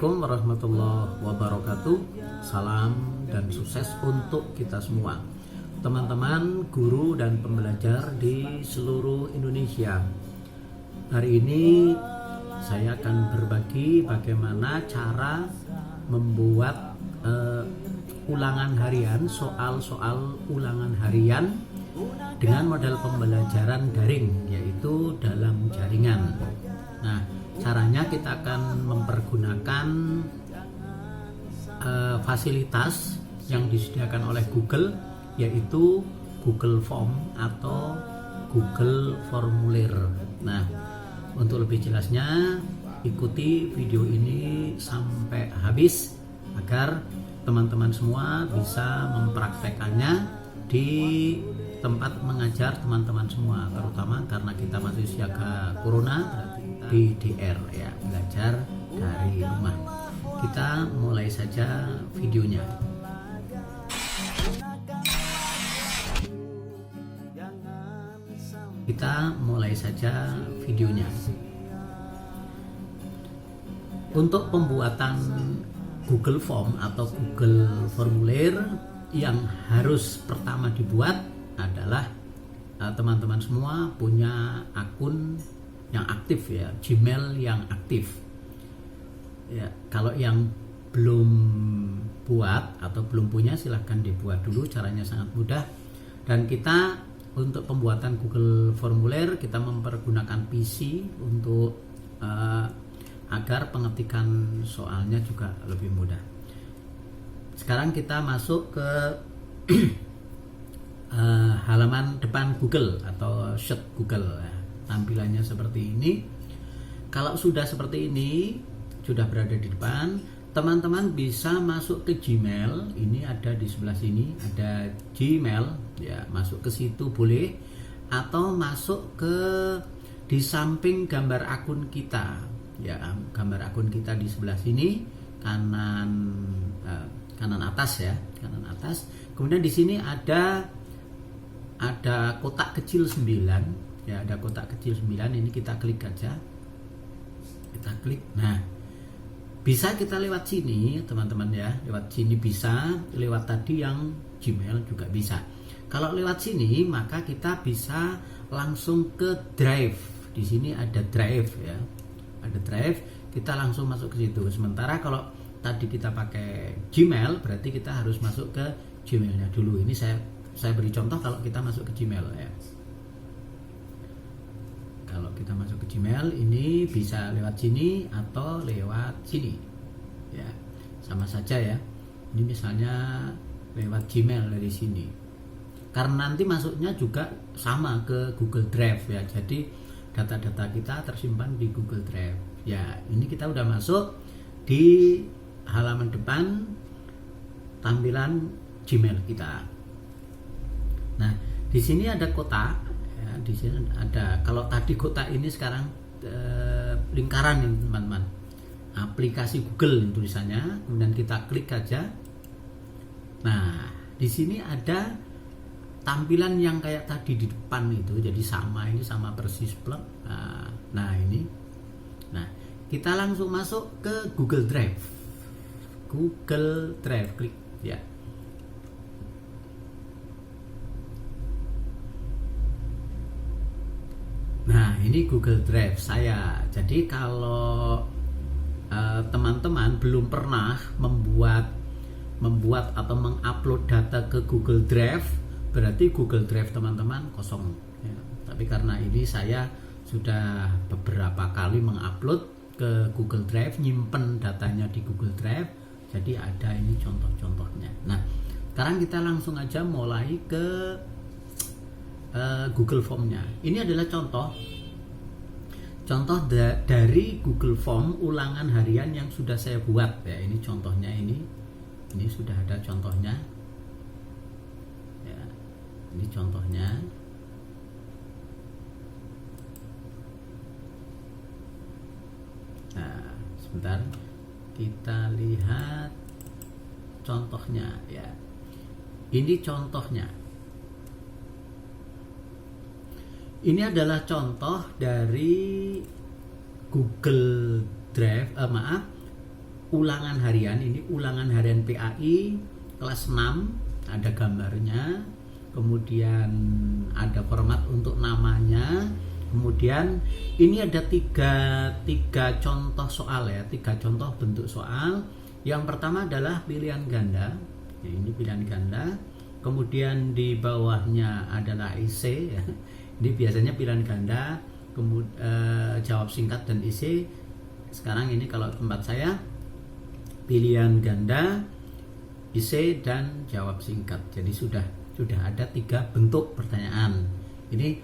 Assalamualaikum warahmatullahi wabarakatuh. Salam dan sukses untuk kita semua, teman-teman guru dan pembelajar di seluruh Indonesia. Hari ini saya akan berbagi bagaimana cara membuat ulangan harian, soal-soal ulangan harian dengan model pembelajaran daring, yaitu dalam jaringan. Nah, caranya kita akan mempergunakan fasilitas yang disediakan oleh Google, yaitu Google Form atau Google Formulir. Nah, untuk lebih jelasnya ikuti video ini sampai habis agar teman-teman semua bisa mempraktekannya di tempat mengajar teman-teman semua, terutama karena kita masih siaga corona, berarti BDR ya, belajar dari rumah. Kita mulai saja videonya. Untuk pembuatan Google Form atau Google Formulir, yang harus pertama dibuat adalah teman-teman semua punya akun yang aktif ya, Gmail yang aktif. Ya, kalau yang belum buat atau belum punya, silahkan dibuat dulu. Caranya sangat mudah. Dan kita untuk pembuatan Google Formulir kita mempergunakan PC untuk agar pengetikan soalnya juga lebih mudah. Sekarang kita masuk ke halaman depan Google atau Sheet Google. Tampilannya seperti ini. Kalau sudah seperti ini, sudah berada di depan, teman-teman bisa masuk ke Gmail. Ini ada di sebelah sini, ada Gmail ya, masuk ke situ boleh, atau masuk ke di samping gambar akun kita ya, gambar akun kita di sebelah sini, kanan atas ya, kanan atas. Kemudian di sini ada kotak kecil 9 ya, ada kotak kecil 9. Ini kita klik aja, kita klik. Nah, bisa kita lewat sini teman-teman ya, lewat sini bisa, lewat tadi yang Gmail juga bisa. Kalau lewat sini maka kita bisa langsung ke Drive. Di sini ada Drive ya, ada Drive, kita langsung masuk ke situ. Sementara kalau tadi kita pakai Gmail, berarti kita harus masuk ke Gmailnya dulu. Ini saya beri contoh kalau kita masuk ke Gmail ya. Kalau kita masuk ke Gmail, ini bisa lewat sini atau lewat sini ya, sama saja ya. Ini misalnya lewat Gmail dari sini, karena nanti masuknya juga sama ke Google Drive ya. Jadi data-data kita tersimpan di Google Drive ya. Ini kita udah masuk di halaman depan tampilan Gmail kita. Nah, di sini ada kotak. Di sini ada, kalau tadi kotak ini sekarang lingkaran ini teman-teman, aplikasi Google ini tulisannya. Kemudian kita klik aja. Nah, di sini ada tampilan yang kayak tadi di depan itu, jadi sama, ini sama persis plek. Nah ini, nah kita langsung masuk ke Google Drive. Google Drive, klik ya. Nah, ini Google Drive saya. Jadi kalau teman-teman belum pernah membuat atau mengupload data ke Google Drive, berarti Google Drive teman-teman kosong ya. Tapi karena ini saya sudah beberapa kali mengupload ke Google Drive, nyimpen datanya di Google Drive, jadi ada ini contoh-contohnya. Nah, sekarang kita langsung aja mulai ke Google Form-nya. Ini adalah contoh dari Google Form ulangan harian yang sudah saya buat ya. Ini contohnya, ini sudah ada contohnya ya. Ini contohnya. Nah, sebentar kita lihat contohnya ya. Ini contohnya. Ini adalah contoh dari Google Drive, ulangan harian. Ini ulangan harian PAI kelas 6, ada gambarnya, kemudian ada format untuk namanya, kemudian ini ada tiga contoh soal ya, 3 contoh bentuk soal. Yang pertama adalah pilihan ganda, ya, ini pilihan ganda, kemudian di bawahnya adalah isi ya. Ini biasanya pilihan ganda, kemudian jawab singkat dan isi. Sekarang ini kalau tempat saya pilihan ganda, isi dan jawab singkat. Jadi sudah ada 3 bentuk pertanyaan. Ini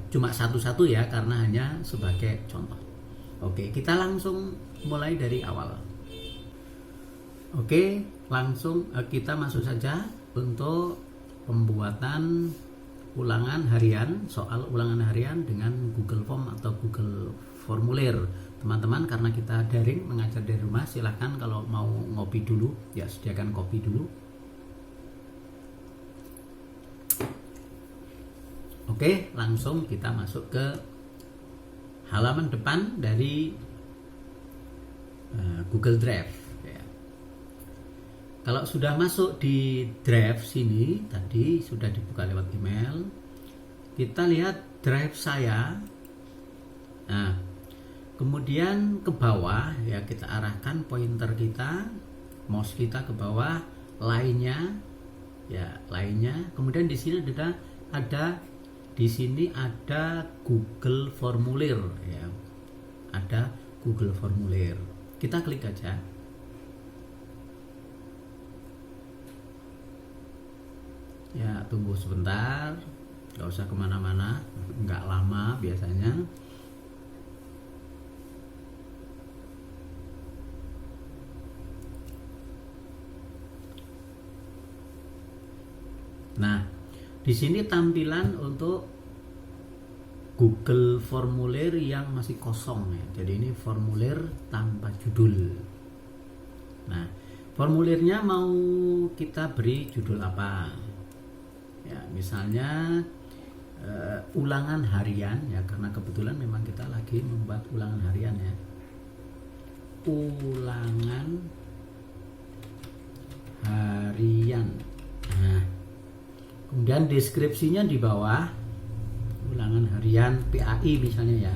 cuma satu-satu ya, karena hanya sebagai contoh. Oke, kita langsung mulai dari awal. Oke, langsung kita masuk saja untuk pembuatan ulangan harian, soal ulangan harian dengan Google Form atau Google Formulir. Teman-teman, karena kita daring mengajar dari rumah, silahkan kalau mau ngopi dulu ya, sediakan kopi dulu. Oke, langsung kita masuk ke halaman depan dari Google Drive ya. Kalau sudah masuk di Drive sini, tadi sudah dibuka lewat email, kita lihat Drive saya. Nah, kemudian ke bawah ya, kita arahkan pointer kita, mouse kita ke bawah, lainnya ya, lainnya. Kemudian di sini ada Google Formulir ya. Ada Google Formulir. Kita klik aja. Ya, tunggu sebentar, nggak usah kemana-mana, nggak lama biasanya. Nah, di sini tampilan untuk Google Formulir yang masih kosong ya. Jadi ini formulir tanpa judul. Nah, formulirnya mau kita beri judul apa? Ya, misalnya ulangan harian ya, karena kebetulan memang kita lagi membuat ulangan harian ya. Ulangan harian. Nah, kemudian deskripsinya di bawah, ulangan harian PAI misalnya ya.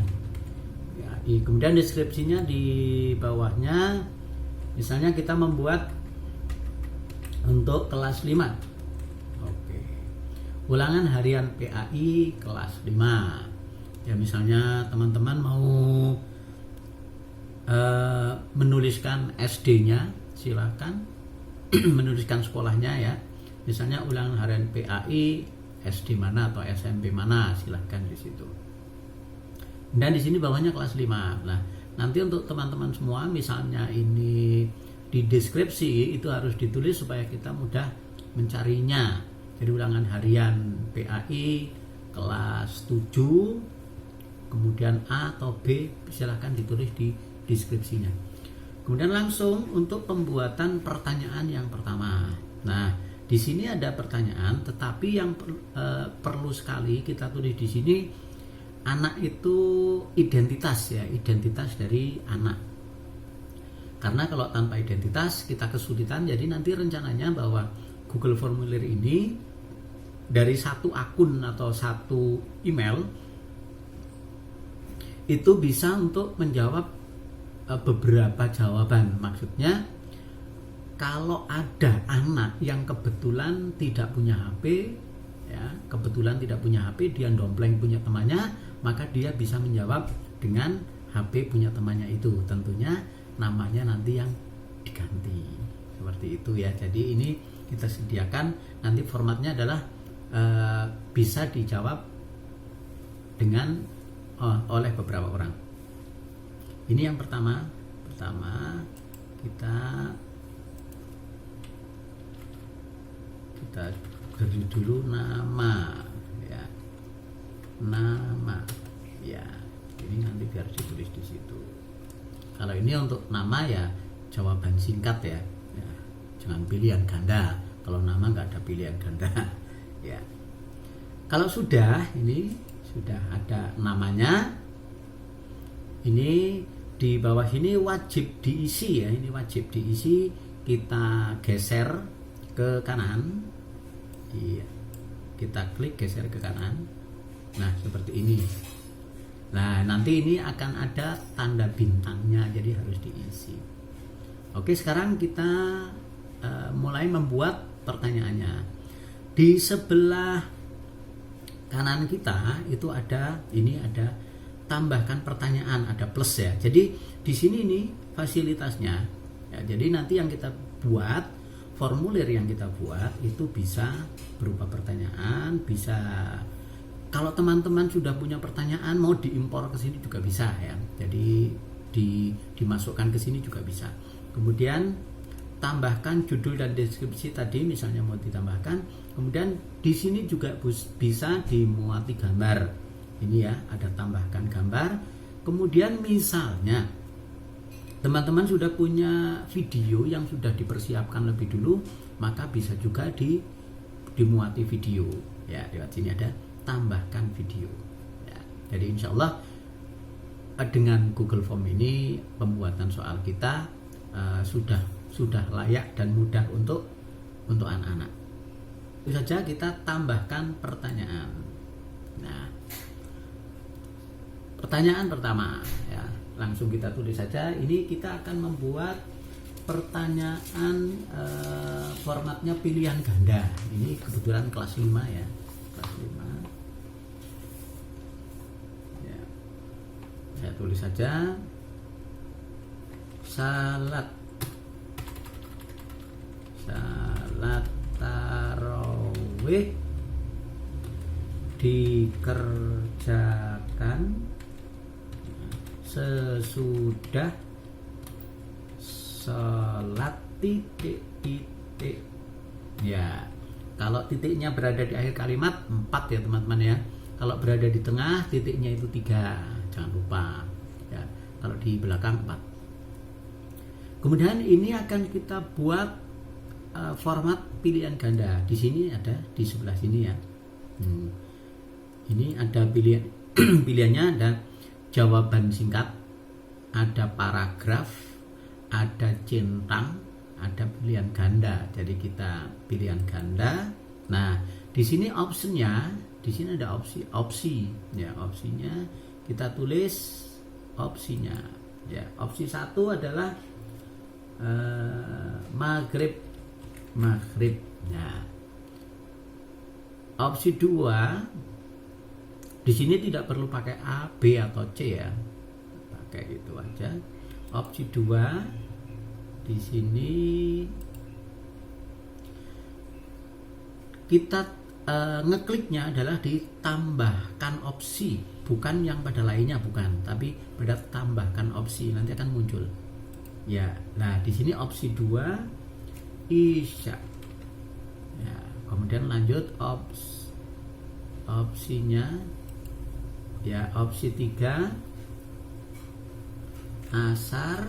PAI. Kemudian deskripsinya di bawahnya, misalnya kita membuat untuk kelas 5. Oke. Ulangan harian PAI kelas 5. Ya, misalnya teman-teman mau menuliskan SD-nya, silakan menuliskan sekolahnya ya. Misalnya ulangan harian PAI SD mana atau SMP mana, silahkan di situ. Dan di sini bawahnya kelas 5. Nah, nanti untuk teman-teman semua, misalnya ini di deskripsi itu harus ditulis supaya kita mudah mencarinya. Jadi ulangan harian PAI kelas 7, kemudian A atau B, silahkan ditulis di deskripsinya. Kemudian langsung untuk pembuatan pertanyaan yang pertama. Nah, di sini ada pertanyaan, tetapi yang perlu sekali kita tulis di sini, anak itu identitas ya, identitas dari anak. Karena kalau tanpa identitas kita kesulitan. Jadi nanti rencananya bahwa Google Formulir ini dari satu akun atau satu email itu bisa untuk menjawab beberapa jawaban. Maksudnya, kalau ada anak yang kebetulan tidak punya HP ya, dia dompleng punya temannya, maka dia bisa menjawab dengan HP punya temannya itu. Tentunya namanya nanti yang diganti. Seperti itu ya. Jadi ini kita sediakan, nanti formatnya adalah bisa dijawab dengan oleh beberapa orang. Ini yang pertama kita beri dulu nama ya, nama ya. Ini nanti biar ditulis di situ. Kalau ini untuk nama ya, jawaban singkat ya, jangan pilihan ganda. Kalau nama nggak ada pilihan ganda ya. Kalau ini sudah ada namanya, ini di bawah sini wajib diisi ya, ini wajib diisi. Kita geser ke kanan, iya, kita klik geser ke kanan. Nah seperti ini. Nah nanti ini akan ada tanda bintangnya, jadi harus diisi. Oke, sekarang kita mulai membuat pertanyaannya. Di sebelah kanan kita itu ada, ini ada tambahkan pertanyaan, ada plus ya. Jadi di sini nih fasilitasnya ya, jadi nanti yang kita buat, formulir yang kita buat itu bisa berupa pertanyaan, bisa kalau teman-teman sudah punya pertanyaan mau diimpor ke sini juga bisa ya. Jadi dimasukkan ke sini juga bisa. Kemudian tambahkan judul dan deskripsi tadi misalnya mau ditambahkan. Kemudian di sini juga bisa dimuati gambar. Ini ya, ada tambahkan gambar. Kemudian misalnya teman-teman sudah punya video yang sudah dipersiapkan lebih dulu, maka bisa juga dimuati video. Ya, lewat sini ada tambahkan video. Ya, jadi insya Allah dengan Google Form ini pembuatan soal kita sudah layak dan mudah untuk anak-anak. Itu saja, kita tambahkan pertanyaan. Nah, pertanyaan pertama ya, langsung kita tulis saja. Ini kita akan membuat pertanyaan formatnya pilihan ganda. Ini kebetulan kelas 5 ya, kelas 5 ya. Saya tulis saja salat tarawih dikerjakan sesudah sholat titik. Ya, kalau titiknya berada di akhir kalimat 4 ya teman-teman ya. Kalau berada di tengah titiknya itu 3, jangan lupa ya. Kalau di belakang 4. Kemudian ini akan kita buat format pilihan ganda. Di sini ada, di sebelah sini ya. Ini ada pilihannya, ada jawaban singkat, ada paragraf, ada centang, ada pilihan ganda. Jadi kita pilihan ganda. Nah, di sini optionnya, di sini ada opsi ya, opsinya kita tulis opsinya ya. Opsi 1 adalah maghrib. Nah, opsi 2 di sini tidak perlu pakai A, B atau C ya, pakai itu aja. Opsi 2 di sini kita ngekliknya adalah ditambahkan opsi, bukan yang pada lainnya, bukan, tapi pada tambahkan opsi, nanti akan muncul ya. Nah di sini opsi 2 Isya ya, kemudian lanjut opsinya ya, opsi 3 asar,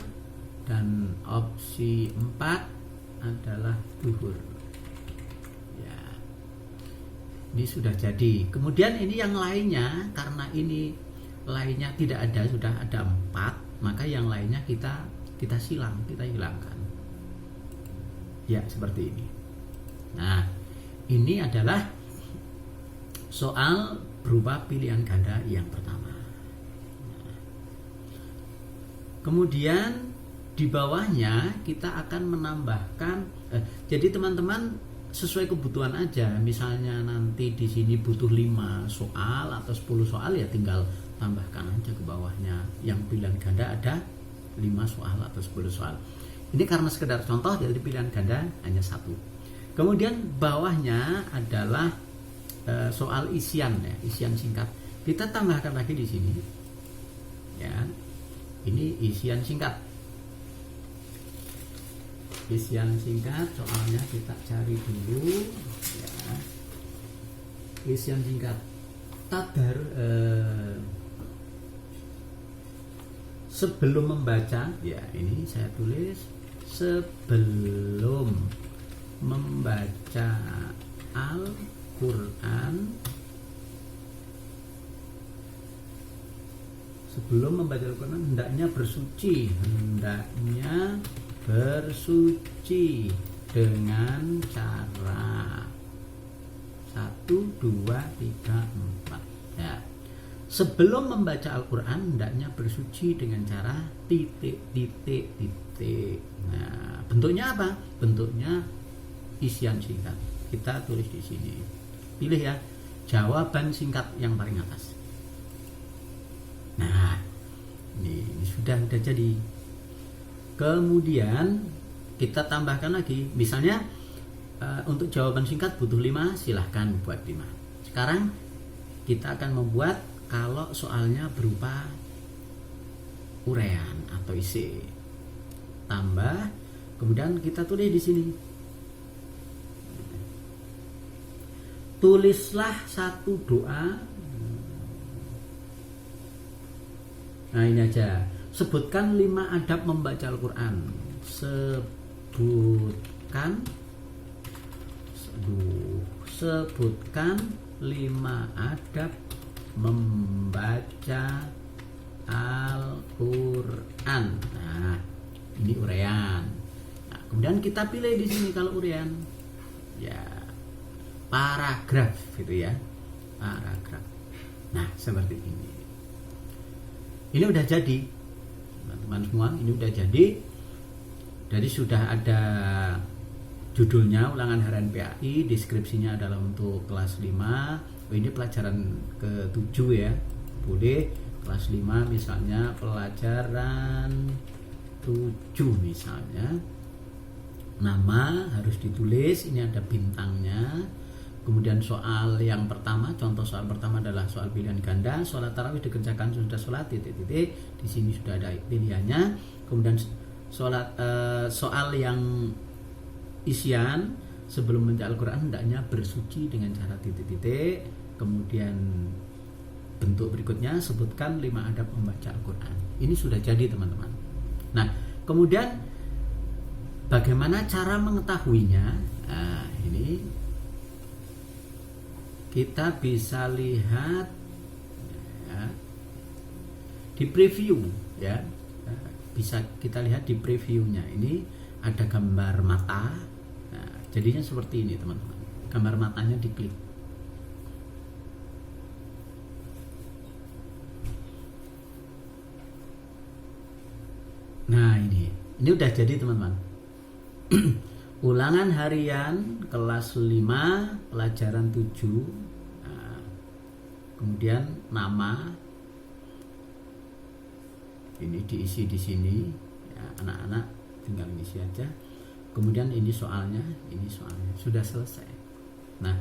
dan opsi 4 adalah duhur ya. Ini sudah jadi. Kemudian ini yang lainnya, karena ini lainnya tidak ada, sudah ada 4, maka yang lainnya kita hilangkan ya, seperti ini. Nah, ini adalah soal berupa pilihan ganda yang pertama. Nah, kemudian di bawahnya kita akan menambahkan jadi teman-teman sesuai kebutuhan aja. Misalnya nanti di sini butuh 5 soal atau 10 soal ya, tinggal tambahkan aja ke bawahnya. Yang pilihan ganda ada 5 soal atau 10 soal. Ini karena sekedar contoh, jadi pilihan ganda hanya 1. Kemudian bawahnya adalah soal isian ya, isian singkat. Kita tambahkan lagi di sini ya. Ini isian singkat. Isian singkat soalnya kita cari dulu ya. Isian singkat sebelum membaca ya, ini saya tulis sebelum membaca Al-Quran sebelum membaca Al-Quran hendaknya bersuci dengan cara 1, 2, 3, 4 ya. Sebelum membaca Al-Quran hendaknya bersuci dengan cara titik. Nah, bentuknya apa? Bentuknya isian singkat. Kita tulis di sini. Pilih ya, jawaban singkat yang paling atas. Nah, ini sudah jadi. Kemudian kita tambahkan lagi, misalnya untuk jawaban singkat butuh 5, silahkan buat 5. Sekarang kita akan membuat kalau soalnya berupa uraian atau isi. Tambah, kemudian kita tulis di sini. Tulislah satu doa. Nah, ini aja. Sebutkan 5 adab membaca Al-Quran. Sebutkan 5 adab membaca Al-Quran. Nah, ini uraian. Nah, kemudian kita pilih di sini kalau uraian, ya paragraf gitu ya, paragraf. Nah, seperti ini. Ini udah jadi, teman-teman semua. Ini udah jadi. Jadi sudah ada judulnya ulangan harian PAI, deskripsinya adalah untuk kelas 5. Ini pelajaran ke-7 ya. Boleh kelas 5 misalnya pelajaran 7 misalnya. Nama harus ditulis, ini ada bintangnya. Kemudian soal yang pertama, contoh soal pertama adalah soal pilihan ganda. Sholat tarawih dikerjakan sudah sholat titik. Di sini sudah ada pilihannya. Kemudian soal yang isian, sebelum membaca Al-Quran hendaknya bersuci dengan cara titik. Kemudian bentuk berikutnya, sebutkan 5 adab membaca Al-Quran. Ini sudah jadi teman-teman. Nah, kemudian bagaimana cara mengetahuinya? Nah, ini kita bisa lihat ya, di preview ya. Bisa kita lihat di previewnya. Ini ada gambar mata. Nah, jadinya seperti ini teman-teman. Gambar matanya diklik. Nah, ini udah jadi teman-teman. Ulangan harian kelas 5 pelajaran 7. Nah, kemudian nama ini diisi di sini ya, anak-anak tinggal isi aja. Kemudian ini soalnya sudah selesai. Nah,